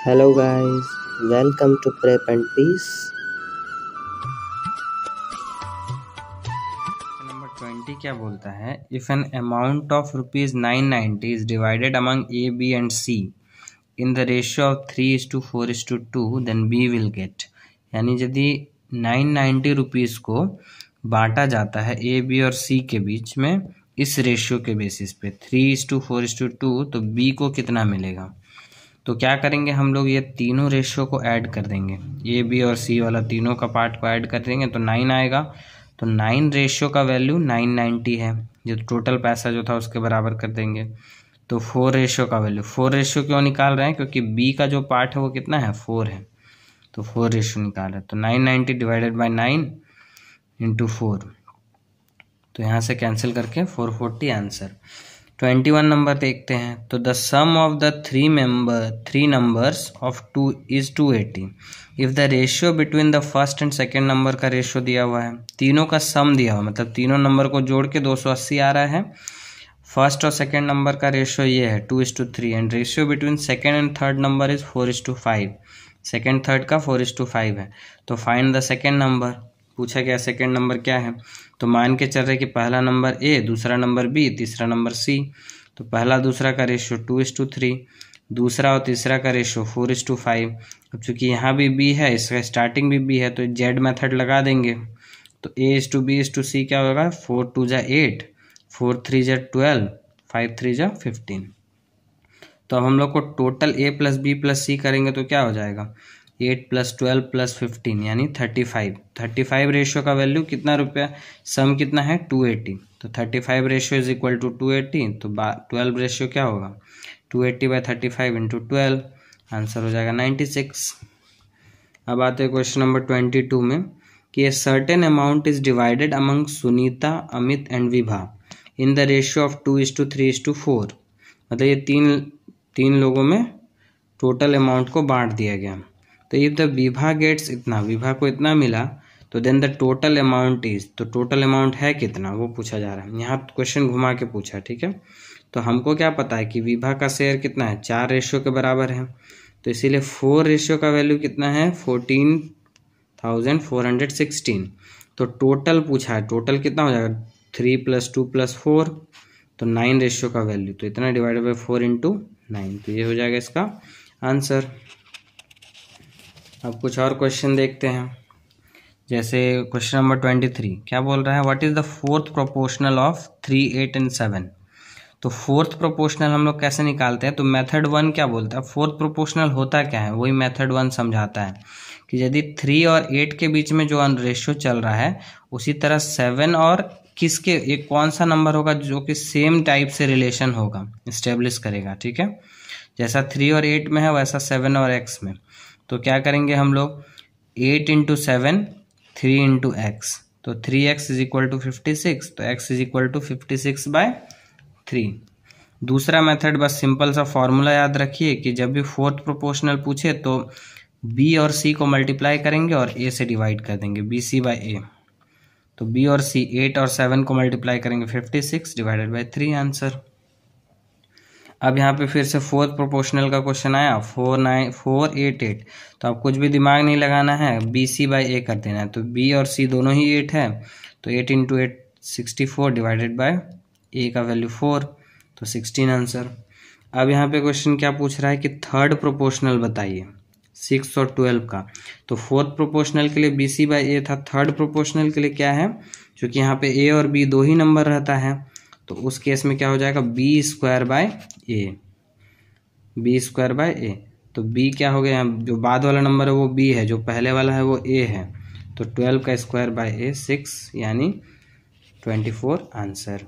Hello guys, welcome to Prep and Peace. Number 20 क्या बोलता है? If an amount of ₹990 is divided among A B and C in the ratio of 3:4:2 then B will get. यानी यदि 990 rupees को बांटा जाता है A B और सी के बीच में इस रेशियो के बेसिस पे 3:4:2 तो बी को कितना मिलेगा? तो क्या करेंगे हम लोग, ये तीनों रेशियो को ऐड कर देंगे, ए बी और सी वाला तीनों का पार्ट को ऐड कर देंगे तो 9 आएगा। तो 9 रेशियो का वैल्यू 990 है, जो टोटल पैसा जो था उसके बराबर कर देंगे। तो 4 रेशियो का वैल्यू, 4 रेशियो क्यों निकाल रहे हैं? क्योंकि बी का जो पार्ट है वो कितना है, 4 है, तो 4 रेशियो निकाल रहे हैं। तो 990 डिवाइडेड बाई 9 इंटू 4, तो यहाँ से कैंसिल करके 440 आंसर। 21 नंबर देखते हैं। तो the sum of the three numbers of 2 is 280 if the ratio between the first and second number का रेशियो दिया हुआ है, तीनों का सम दिया हुआ, मतलब तीनों नंबर को जोड़ के 280 आ रहा है। फर्स्ट और सेकेंड नंबर का रेशियो ये है 2:3 and ratio between second and third number is 4:5। Second third का 4:5 है। तो फाइंड द सेकेंड नंबर, पूछा गया सेकेंड नंबर क्या है। तो मान के चल रहे कि पहला नंबर ए, दूसरा नंबर बी, तीसरा नंबर सी। तो पहला दूसरा का रेशियो 2:3, दूसरा और तीसरा का रेशियो 4:5। अब चूंकि यहाँ भी बी है, इसका स्टार्टिंग भी बी है, तो जेड मेथड लगा देंगे। तो A:B:C क्या होगा, 4 2 जा 8, 4 3 जा 12, 5 3 जा 15। तो अब हम लोग को टोटल A + B + C करेंगे तो क्या हो जाएगा, 8 + 12 + 15 यानी 35। 35 रेशियो का वैल्यू कितना रुपया, सम कितना है 280। तो 35 रेशियो इज इक्वल टू 280। तो 12 रेशियो क्या होगा, 280/35 इंटू 12, आंसर हो जाएगा 96। अब आते हैं क्वेश्चन नंबर 22 में कि a certain amount is divided among Sunita, Amit and Vibha in the ratio of 2:3:4। मतलब ये तीन लोगों में टोटल अमाउंट को बांट दिया गया। तो इफ द विभा गेट्स इतना, विभा को इतना मिला, तो then the total amount is, तो टोटल अमाउंट है कितना वो पूछा जा रहा है। यहाँ क्वेश्चन घुमा के पूछा, ठीक है। तो हमको क्या पता है कि विभा का शेयर कितना है, 4 रेशियो के बराबर है। तो इसीलिए 4 रेशियो का वैल्यू कितना है, 14,416। तो टोटल पूछा है, टोटल कितना हो जाएगा, 3 + 2 + 4, तो 9 रेशियो का वैल्यू, तो इतना डिवाइडेड बाई 4 इंटू 9, तो ये हो जाएगा इसका आंसर। अब कुछ और क्वेश्चन देखते हैं। जैसे क्वेश्चन नंबर 23 क्या बोल रहा है, what is the fourth proportional of 3, 8 and 7। तो फोर्थ प्रोपोर्शनल हम लोग कैसे निकालते हैं, तो मेथड 1 क्या बोलता है, फोर्थ प्रोपोर्शनल होता क्या है, वही मेथड 1 समझाता है कि यदि 3 और 8 के बीच में जो रेशियो चल रहा है, उसी तरह 7 और किसके, एक कौन सा नंबर होगा जो कि सेम टाइप से रिलेशन होगा, इस्टेब्लिश करेगा, ठीक है। जैसा 3 और 8 में है वैसा 7 और x में। तो क्या करेंगे हम लोग, 8 × 7, 3 × x, तो 3x इज इक्वल टू 56, तो x इज इक्वल टू 56/3। दूसरा मेथड, बस सिंपल सा फॉर्मूला याद रखिए कि जब भी फोर्थ प्रोपोर्शनल पूछे तो b और c को मल्टीप्लाई करेंगे और a से डिवाइड कर देंगे, BC/A। तो b और c, 8 और 7 को मल्टीप्लाई करेंगे, 56 डिवाइडेड बाई 3 आंसर। अब यहाँ पे फिर से फोर्थ प्रोपोर्शनल का क्वेश्चन आया, 4 9 4 8 8। तो अब कुछ भी दिमाग नहीं लगाना है, BC/A कर देना है। तो B और C दोनों ही 8 है, तो 8 × 8 64 डिवाइडेड बाय A का वैल्यू 4, तो 16 आंसर। अब यहाँ पे क्वेश्चन क्या पूछ रहा है कि थर्ड प्रोपोर्शनल बताइए, 6 और 12 का। तो फोर्थ प्रोपोर्शनल के लिए BC/A था, थर्ड प्रोपोर्शनल के लिए क्या है, क्योंकि यहाँ पे A और B 2 ही नंबर रहता है, तो उस केस में क्या हो जाएगा, B²/A, B²/A। तो B क्या हो गया, जो बाद वाला नंबर है वो B है, जो पहले वाला है वो A है। तो 12 का स्क्वायर बाय A 6 यानी 24 आंसर।